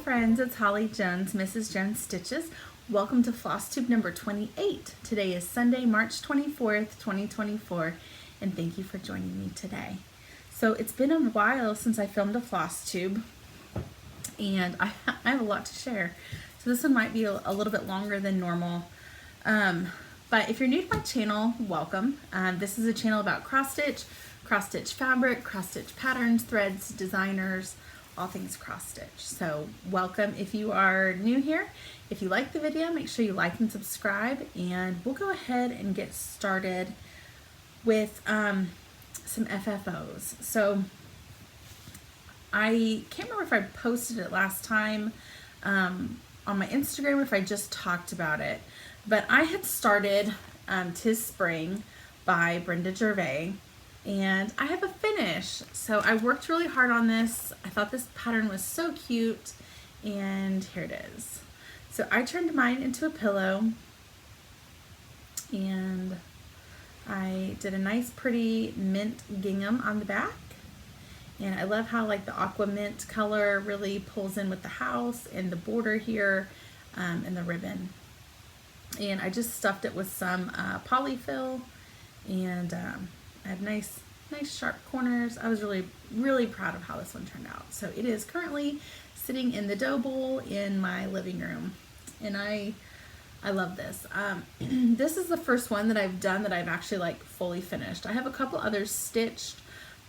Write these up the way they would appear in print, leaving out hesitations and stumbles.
Friends, it's Holly Jones, Mrs. Jones Stitches. Welcome to Flosstube number 28. Today is Sunday, March 24th, 2024, and thank you for joining me today. So it's been a while since I filmed a Flosstube, and I have a lot to share. So this one might be a little bit longer than normal. But if you're new to my channel, welcome. This is a channel about cross-stitch fabric, cross-stitch patterns, threads, designers, all things cross-stitch. So welcome if you are new here. If you like the video, make sure you like and subscribe, and we'll go ahead and get started with some FFOs. So I can't remember if I posted it last time on my Instagram or if I just talked about it, but I had started 'Tis Spring by Brenda Gervais, and I have a finish. So I worked really hard on this. I thought this pattern was so cute, and here it is. So I turned mine into a pillow, and I did a nice pretty mint gingham on the back. And I love how like the aqua mint color really pulls in with the house and the border here and the ribbon. And I just stuffed it with some polyfill, and I have nice sharp corners. I was really proud of how this one turned out. So it is currently sitting in the dough bowl in my living room, and I love this. This is the first one that I've done that I've actually like fully finished. I have a couple others stitched,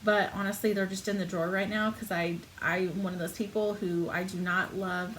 but honestly they're just in the drawer right now because I'm one of those people who I do not love.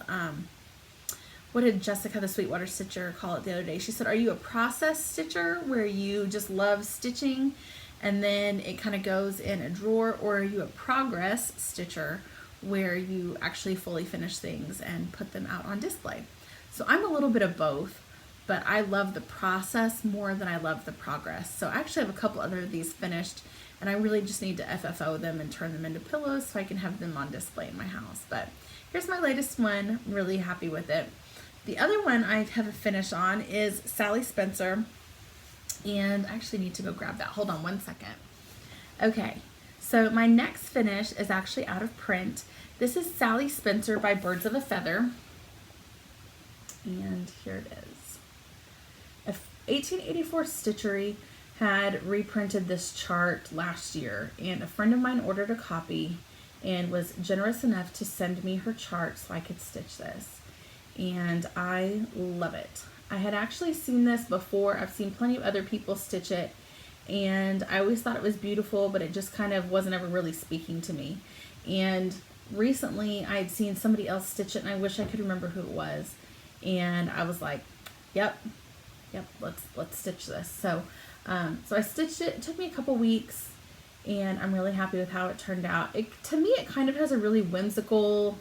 What did Jessica the Sweetwater Stitcher call it the other day? She said, are you a process stitcher where you just love stitching and then it kind of goes in a drawer, or are you a progress stitcher where you actually fully finish things and put them out on display? So I'm a little bit of both, but I love the process more than I love the progress. So I actually have a couple other of these finished, and I really just need to FFO them and turn them into pillows so I can have them on display in my house. But here's my latest one. I'm really happy with it. The other one I have a finish on is Sally Spencer, and I actually need to go grab that. Hold on one second. Okay, so my next finish is actually out of print. This is Sally Spencer by Birds of a Feather, and here it is. 1884 Stitchery had reprinted this chart last year, and a friend of mine ordered a copy and was generous enough to send me her chart so I could stitch this. And I love it. I had actually seen this before. I've seen plenty of other people stitch it, and I always thought it was beautiful, but it just kind of wasn't ever really speaking to me. And recently I had seen somebody else stitch it, and I wish I could remember who it was, and I was like, yep, let's stitch this. So so I stitched it. It took me a couple weeks, and I'm really happy with how it turned out. To me, it kind of has a really whimsical,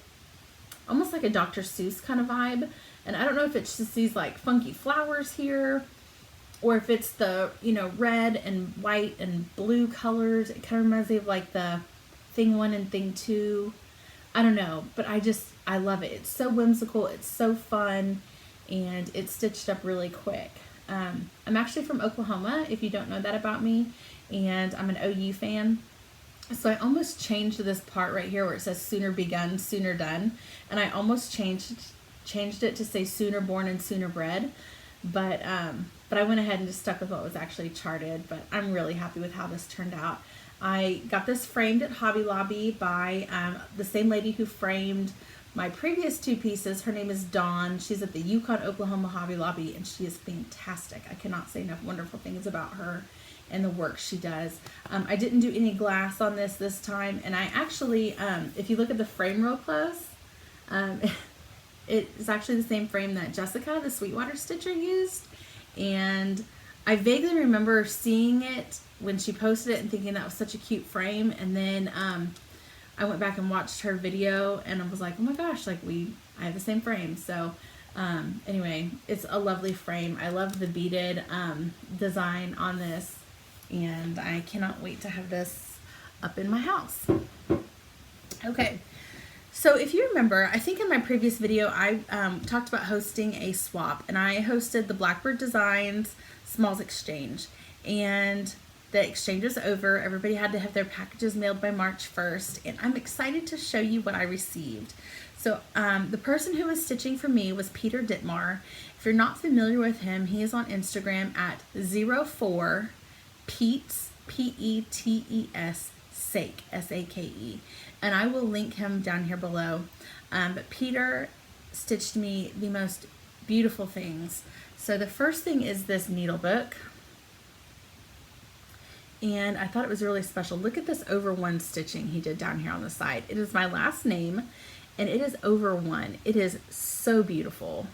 almost like a Dr. Seuss kind of vibe. And I don't know if it's just these like funky flowers here, or if it's the, you know, red and white and blue colors. It kind of reminds me of like the Thing 1 and Thing 2. I don't know, but I love it. It's so whimsical, it's so fun, and it's stitched up really quick. I'm actually from Oklahoma, if you don't know that about me, and I'm an OU fan. So I almost changed this part right here where it says sooner begun, sooner done, and I almost changed it to say sooner born and sooner bred, but I went ahead and just stuck with what was actually charted. But I'm really happy with how this turned out. I got this framed at Hobby Lobby by the same lady who framed my previous two pieces. Her name is Dawn. She's at the Yukon, Oklahoma Hobby Lobby, and she is fantastic. I cannot say enough wonderful things about her and the work she does. I didn't do any glass on this time, and I actually, if you look at the frame real close, it's actually the same frame that Jessica, the Sweetwater Stitcher, used, and I vaguely remember seeing it when she posted it and thinking that was such a cute frame, and then I went back and watched her video, and I was like, oh my gosh, like I have the same frame. So Anyway, it's a lovely frame. I love the beaded design on this, and I cannot wait to have this up in my house. Okay, so if you remember, I think in my previous video I talked about hosting a swap, and I hosted the Blackbird Designs Smalls Exchange, and the exchange was over. Everybody had to have their packages mailed by March 1st, and I'm excited to show you what I received. So the person who was stitching for me was Peter Dittmar. If you're not familiar with him, he is on Instagram at 04Peets, P-E-T-E-S, Sake, S-A-K-E. And I will link him down here below. But Peter stitched me the most beautiful things. So the first thing is this needle book. And I thought it was really special. Look at this over one stitching he did down here on the side. It is my last name, and it is over one. It is so beautiful.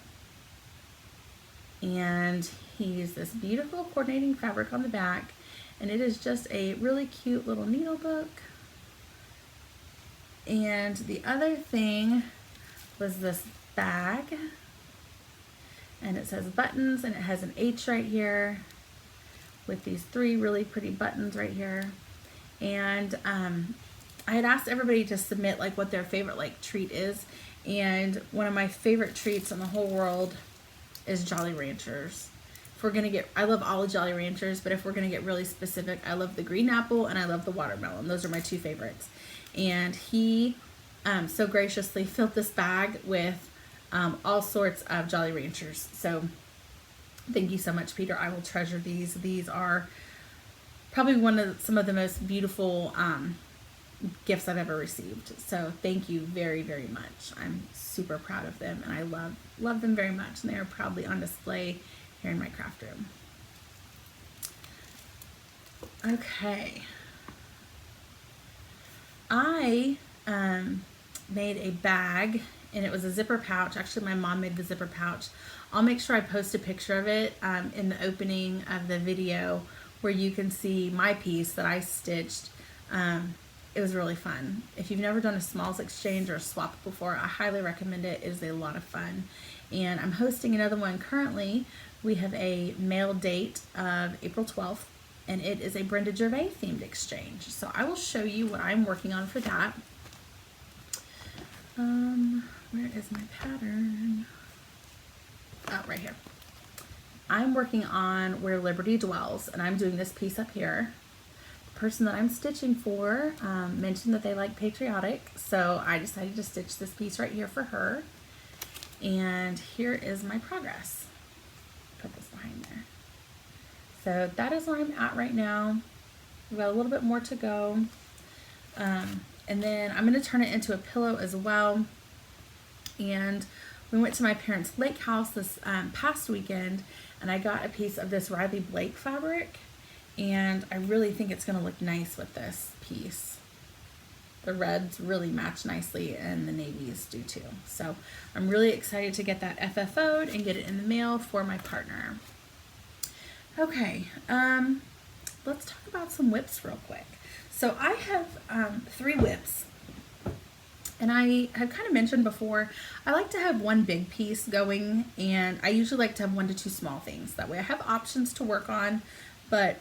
And he used this beautiful coordinating fabric on the back, and it is just a really cute little needle book. And the other thing was this bag, and it says buttons, and it has an H right here with these 3 really pretty buttons right here. And I had asked everybody to submit like what their favorite like treat is, and one of my favorite treats in the whole world is Jolly Ranchers. If we're gonna get, I love all the Jolly Ranchers, but if we're gonna get really specific, I love the green apple and I love the watermelon. Those are my 2 favorites. And he so graciously filled this bag with all sorts of Jolly Ranchers. So thank you so much, Peter. I will treasure these. These are probably some of the most beautiful gifts I've ever received. So thank you very, very much. I'm super proud of them, and I love them very much, and they are proudly on display here in my craft room. Okay. I made a bag, and it was a zipper pouch. Actually, my mom made the zipper pouch. I'll make sure I post a picture of it in the opening of the video where you can see my piece that I stitched. It was really fun. If you've never done a smalls exchange or a swap before, I highly recommend it. It is a lot of fun. And I'm hosting another one currently. We have a mail date of April 12th, and it is a Brenda Gervais themed exchange. So I will show you what I'm working on for that. Where is my pattern? Oh, right here. I'm working on Where Liberty Dwells, and I'm doing this piece up here. The person that I'm stitching for mentioned that they like patriotic, so I decided to stitch this piece right here for her. And here is my progress. Put this behind there. So that is where I'm at right now. We've got a little bit more to go. And then I'm going to turn it into a pillow as well. And we went to my parents' lake house this past weekend, and I got a piece of this Riley Blake fabric, and I really think it's going to look nice with this piece. The reds really match nicely, and the navies do too. So I'm really excited to get that FFO'd and get it in the mail for my partner. Okay, let's talk about some whips real quick. So I have 3 whips, and I have kind of mentioned before, I like to have one big piece going, and I usually like to have 1 to 2 small things. That way I have options to work on, but,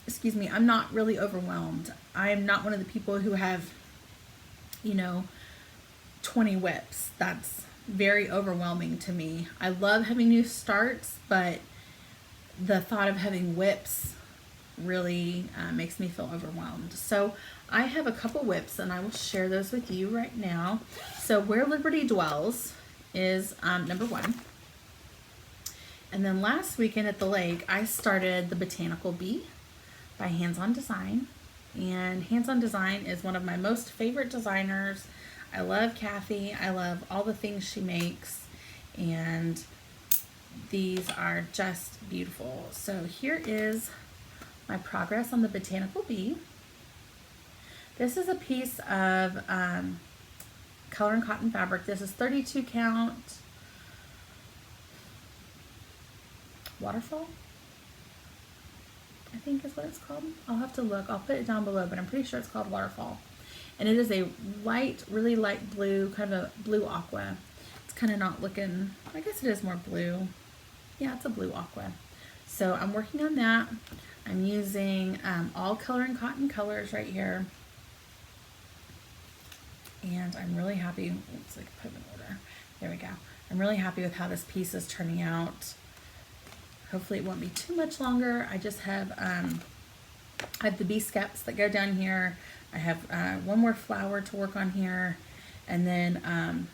excuse me, I'm not really overwhelmed. I am not one of the people who have, 20 whips. That's very overwhelming to me. I love having new starts, but the thought of having whips really makes me feel overwhelmed. So I have a couple whips, and I will share those with you right now. So Where Liberty Dwells is number 1. And then last weekend at the lake, I started the Botanical Bee by Hands On Design. And Hands On Design is one of my most favorite designers. I love Kathy. I love all the things she makes. And these are just beautiful. So here is my progress on the Botanical Bee. This is a piece of color and cotton fabric. This is 32 count waterfall, I think is what it's called. I'll have to look. I'll put it down below, but I'm pretty sure it's called waterfall. And it is a light, really light blue, kind of a blue aqua. It's kind of not looking, I guess it is more blue. Yeah, it's a blue aqua. So I'm working on that. I'm using all Color and Cotton colors right here. And I'm really happy. Oops, I can put them in order. There we go. I'm really happy with how this piece is turning out. Hopefully it won't be too much longer. I just have I have the bee skeps that go down here. I have one more flower to work on here, and then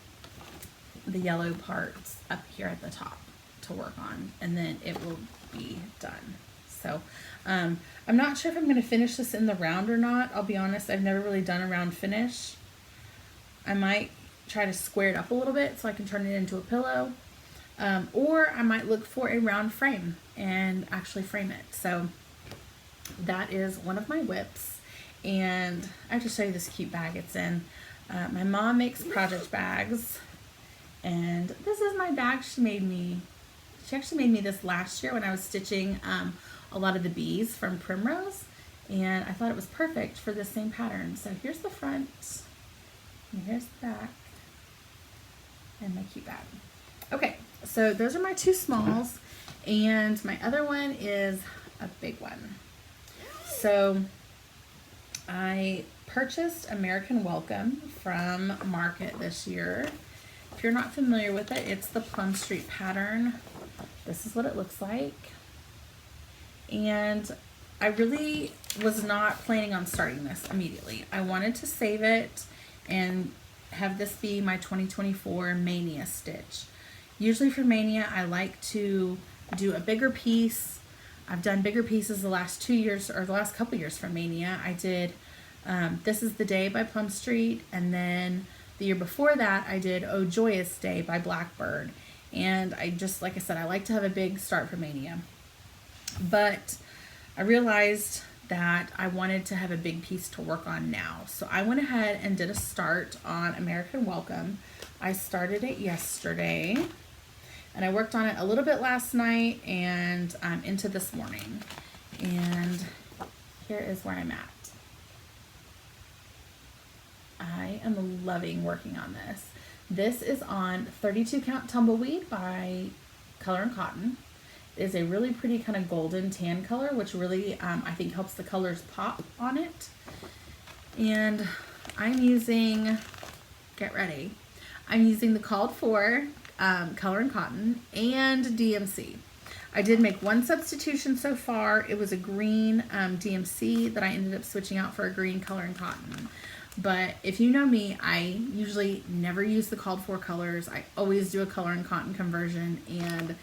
the yellow parts up here at the top to work on, and then it will be done. So I'm not sure if I'm going to finish this in the round or not. I'll be honest, I've never really done a round finish. I might try to square it up a little bit so I can turn it into a pillow, or I might look for a round frame and actually frame it. So that is one of my whips, and I have to show you this cute bag it's in. My mom makes project bags, and this is my bag she made me. She actually made me this last year when I was stitching a lot of the bees from Primrose, and I thought it was perfect for this same pattern. So here's the front, and here's the back, and my cute bag. Okay, so those are my two smalls, and my other one is a big one. So I purchased American Welcome from Market this year. If you're not familiar with it, it's the Plum Street pattern. This is what it looks like. And I really was not planning on starting this immediately. I wanted to save it and have this be my 2024 Mania stitch. Usually for Mania, I like to do a bigger piece. I've done bigger pieces the last 2 years, or the last couple years for Mania. I did This Is the Day by Plum Street, and then the year before that, I did Oh Joyous Day by Blackbird. And I just, like I said, I like to have a big start for Mania. But I realized that I wanted to have a big piece to work on now. So I went ahead and did a start on American Welcome. I started it yesterday, and I worked on it a little bit last night and into this morning. And here is where I'm at. I am loving working on this. This is on 32 Count Tumbleweed by Color and Cotton. It is a really pretty kind of golden tan color, which really I think helps the colors pop on it. And I'm using, get ready, I'm using the called for Color and Cotton and DMC. I did make one substitution so far. It was a green DMC that I ended up switching out for a green Color and Cotton. But if you know me, I usually never use the called for colors. I always do a Color and Cotton conversion, and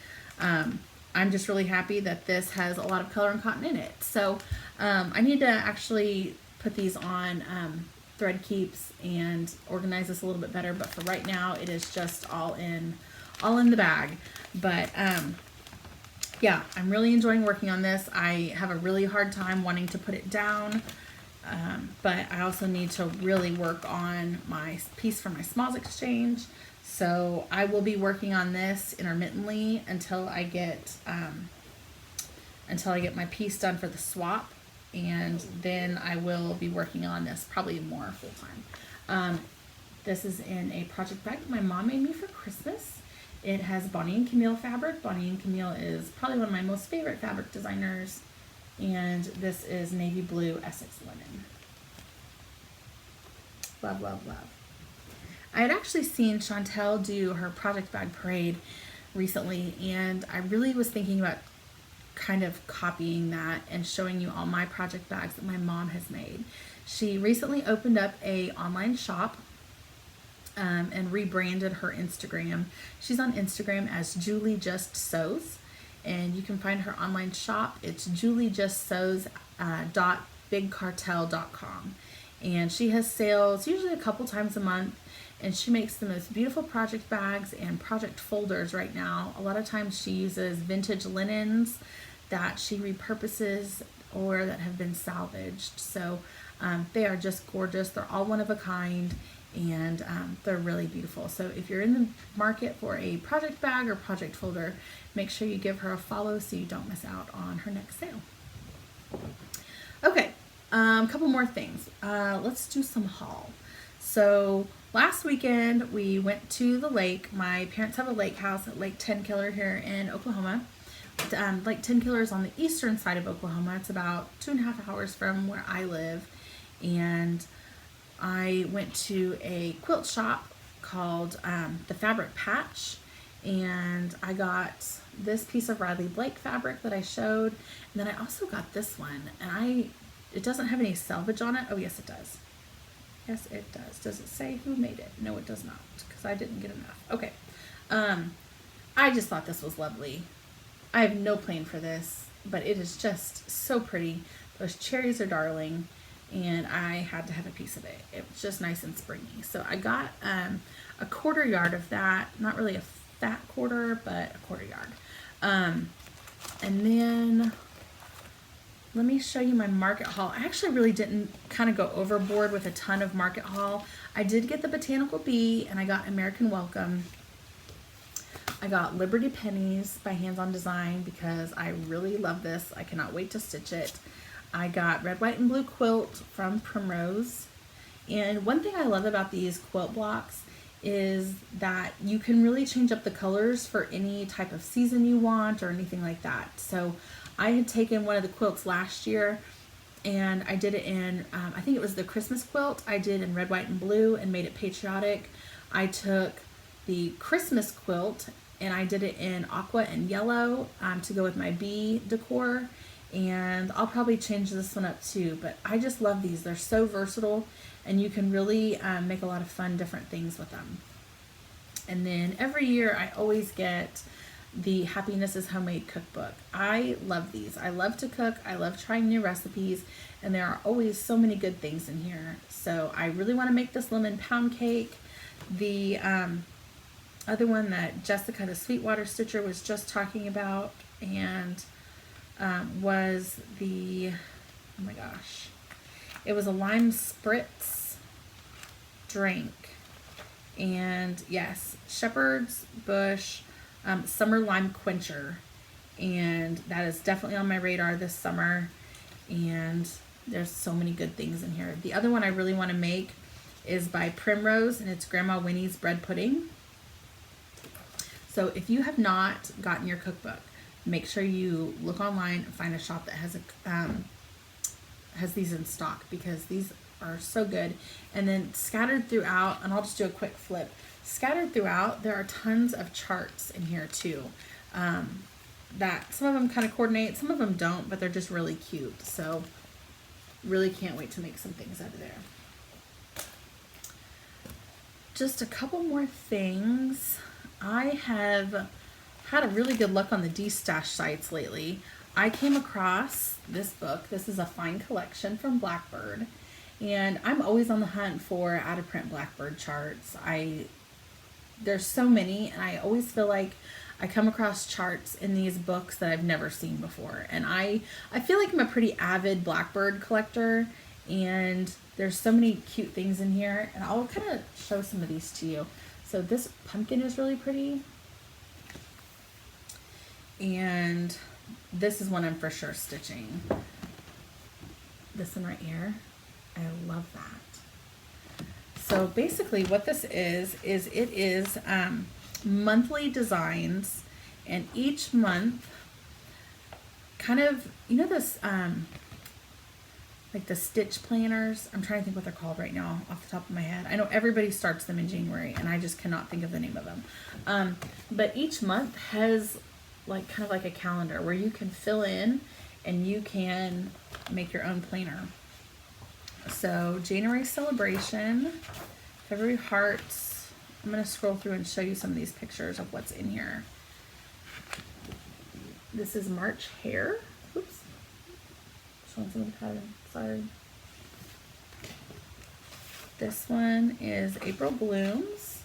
I'm just really happy that this has a lot of Color and Cotton in it. So I need to actually put these on thread keeps and organize this a little bit better, but for right now it is just all in the bag. But yeah, I'm really enjoying working on this. I have a really hard time wanting to put it down. But I also need to really work on my piece for my Smalls Exchange. So I will be working on this intermittently until I get my piece done for the swap, and then I will be working on this probably more full time. This is in a project bag that my mom made me for Christmas. It has Bonnie and Camille fabric. Bonnie and Camille is probably one of my most favorite fabric designers. And this is navy blue Essex linen. Love, love, love. I had actually seen Chantel do her project bag parade recently, and I really was thinking about kind of copying that and showing you all my project bags that my mom has made. She recently opened up a online shop and rebranded her Instagram. She's on Instagram as Julie Just Sews. And you can find her online shop. It's juliejustsews.bigcartel.com. And she has sales usually a couple times a month. And she makes the most beautiful project bags and project folders right now. A lot of times she uses vintage linens that she repurposes or that have been salvaged. So they are just gorgeous. They're all one of a kind. And they're really beautiful. So if you're in the market for a project bag or project folder, make sure you give her a follow so you don't miss out on her next sale. Okay, a couple more things. Let's do some haul. So last weekend we went to the lake. My parents have a lake house at Lake Tenkiller here in Oklahoma. Lake Tenkiller is on the eastern side of Oklahoma. It's about 2.5 hours from where I live. And I went to a quilt shop called the Fabric Patch, and I got this piece of Riley Blake fabric that I showed, and then I also got this one, and it doesn't have any selvage on it. Oh yes it does. Yes it does. Does it say who made it? No it does not, because I didn't get enough. Okay. I just thought this was lovely. I have no plan for this, but it is just so pretty. Those cherries are darling, and I had to have a piece of it. It was just nice and springy. So I got a 1/4 yard of that. Not really a fat quarter, but a 1/4 yard. And then let me show you my market haul. I actually really didn't kind of go overboard with a ton of market haul. I did get the Botanical Bee, and I got American Welcome. I got Liberty Pennies by Hands On Design because I really love this. I cannot wait to stitch it. I got Red, White, and Blue Quilt from Primrose. And one thing I love about these quilt blocks is that you can really change up the colors for any type of season you want or anything like that. So I had taken one of the quilts last year and I did it in, I think it was the Christmas quilt I did in Red, White, and Blue and made it patriotic. I took the Christmas quilt and I did it in aqua and yellow to go with my bee decor. And I'll probably change this one up too, but I just love these. They're so versatile and you can really make a lot of fun different things with them. And then every year I always get the Happiness is Homemade cookbook. I love these. I love to cook. I love trying new recipes, and there are always so many good things in here. So I really want to make this lemon pound cake. The other one that Jessica the Sweetwater Stitcher was just talking about and was the, oh my gosh, it was a lime spritz drink. And yes, Shepherd's Bush Summer Lime Quencher. And that is definitely on my radar this summer. And there's so many good things in here. The other one I really want to make is by Primrose, and it's Grandma Winnie's Bread Pudding. So if you have not gotten your cookbook, make sure you look online and find a shop that has these in stock, because these are so good. And then scattered throughout, and I'll just do a quick flip, scattered throughout there are tons of charts in here too, that some of them kind of coordinate, some of them don't, but they're just really cute. So really can't wait to make some things out of there. Just a couple more things. I have had a really good luck on the D-Stash sites lately. I came across this book. This is a fine collection from Blackbird, and I'm always on the hunt for out-of-print Blackbird charts. There's so many, and I always feel like I come across charts in these books that I've never seen before. And I feel like I'm a pretty avid Blackbird collector, and there's so many cute things in here, and I'll kind of show some of these to you. So this pumpkin is really pretty. And this is one I'm for sure stitching. This one right here. I love that. So basically what this is it is monthly designs, and each month kind of, you know, this like the stitch planners. I'm trying to think what they're called right now off the top of my head. I know everybody starts them in January and I just cannot think of the name of them. But each month has like kind of like a calendar where you can fill in and you can make your own planner. So January Celebration, February Hearts. I'm going to scroll through and show you some of these pictures of what's in here. This is March Hare. Oops. Showing some of the pattern. Sorry. This one is April Blooms.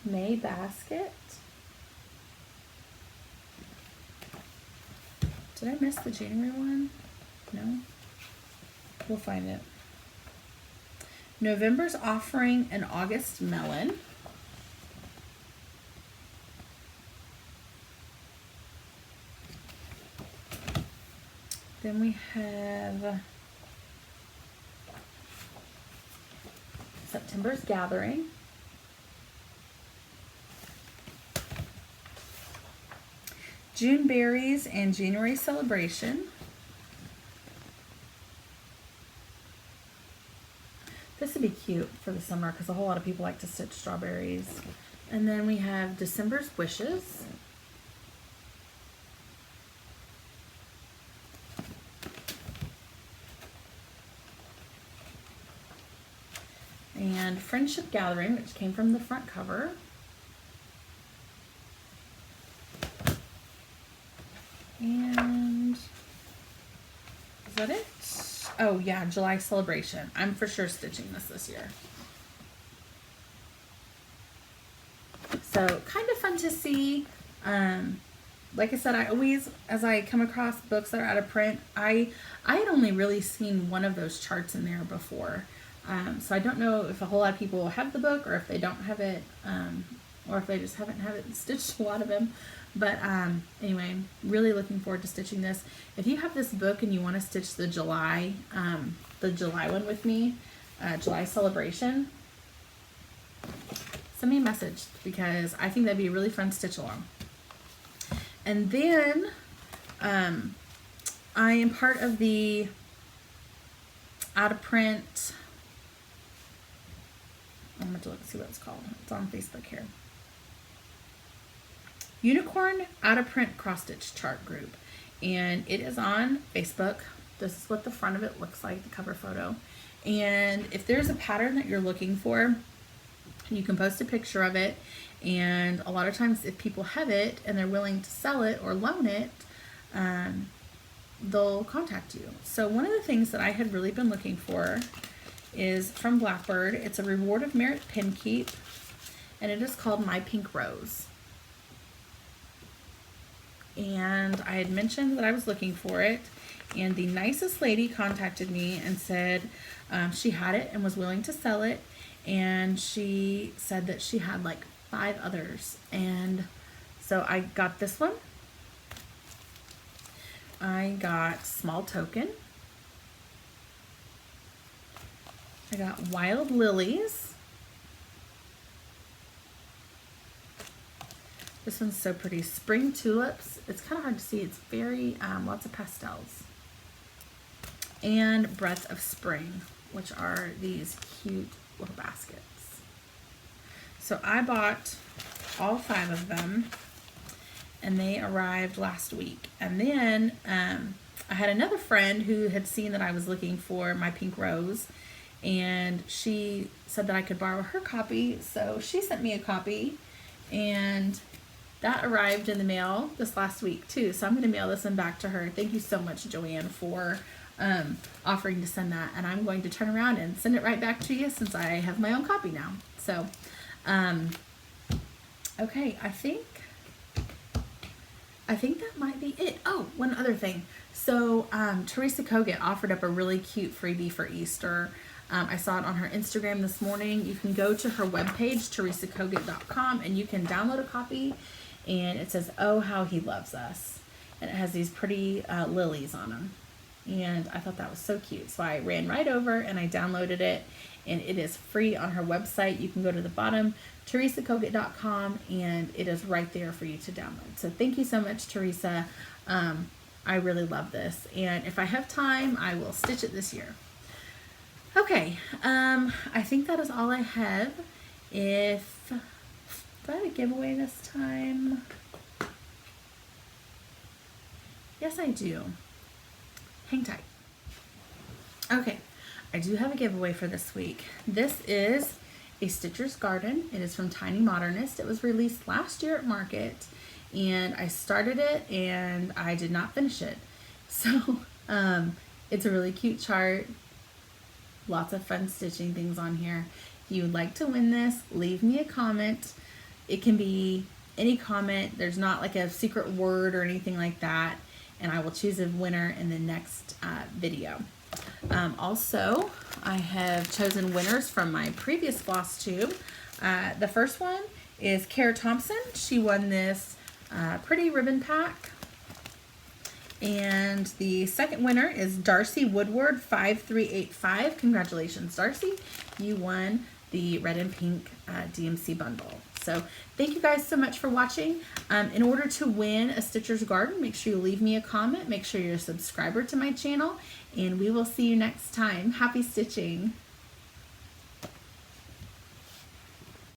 May Basket. Did I miss the January one? No? We'll find it. November's Offering and August Melon. Then we have September's Gathering. June Berries and January Celebration. This would be cute for the summer because a whole lot of people like to stitch strawberries. And then we have December's Wishes. And Friendship Gathering, which came from the front cover. And is that it? Oh yeah, July Celebration. I'm for sure stitching this year. So kind of fun to see. Like I said, I always, as I come across books that are out of print, I had only really seen one of those charts in there before. So I don't know if a whole lot of people have the book or if they don't have it, or if they just haven't stitched a lot of them. But anyway, really looking forward to stitching this. If you have this book and you want to stitch the July one with me, July Celebration, send me a message because I think that'd be a really fun stitch along. And then I am part of the out of print. I'm going to look and see what it's called. It's on Facebook here. Unicorn Out of Print Cross Stitch Chart Group. And it is on Facebook. This is what the front of it looks like, the cover photo. And if there's a pattern that you're looking for, you can post a picture of it. And a lot of times if people have it and they're willing to sell it or loan it, they'll contact you. So one of the things that I had really been looking for is from Blackbird. It's a Reward of Merit pin keep, and it is called My Pink Rose. And I had mentioned that I was looking for it, and the nicest lady contacted me and said she had it and was willing to sell it, and she said that she had like 5 others. And so I got this one. I got Small Token. I got Wild Lilies. This one's so pretty. Spring Tulips. It's kind of hard to see. It's very, lots of pastels. And Breath of Spring, which are these cute little baskets. So I bought all 5 of them, and they arrived last week. And then I had another friend who had seen that I was looking for My Pink Rose, and she said that I could borrow her copy, so she sent me a copy, and that arrived in the mail this last week too. So I'm going to mail this one back to her. Thank you so much, Joanne, for offering to send that, and I'm going to turn around and send it right back to you since I have my own copy now. So okay, I think that might be it. Oh, one other thing. So Teresa Kogut offered up a really cute freebie for Easter. I saw it on her Instagram this morning. You can go to her webpage, teresakogut.com, and you can download a copy, and it says, "Oh, how he loves us." And it has these pretty lilies on them. And I thought that was so cute. So I ran right over and I downloaded it, and it is free on her website. You can go to the bottom, teresakogut.com, and it is right there for you to download. So thank you so much, Teresa. I really love this. And if I have time, I will stitch it this year. Okay, I think that is all I have. Do I have a giveaway this time? Yes, I do. Hang tight. Okay, I do have a giveaway for this week. This is a Stitcher's Garden. It is from Tiny Modernist. It was released last year at Market, and I started it and I did not finish it. So it's a really cute chart. Lots of fun stitching things on here. If you would like to win this, leave me a comment. It can be any comment. There's not like a secret word or anything like that. And I will choose a winner in the next video. Also, I have chosen winners from my previous Flosstube. The first one is Kara Thompson. She won this pretty ribbon pack. And the second winner is Darcy Woodward 5385. Congratulations, Darcy. You won the red and pink DMC bundle. So thank you guys so much for watching. In order to win a Stitcher's Garden, make sure you leave me a comment. Make sure you're a subscriber to my channel, and we will see you next time. Happy stitching!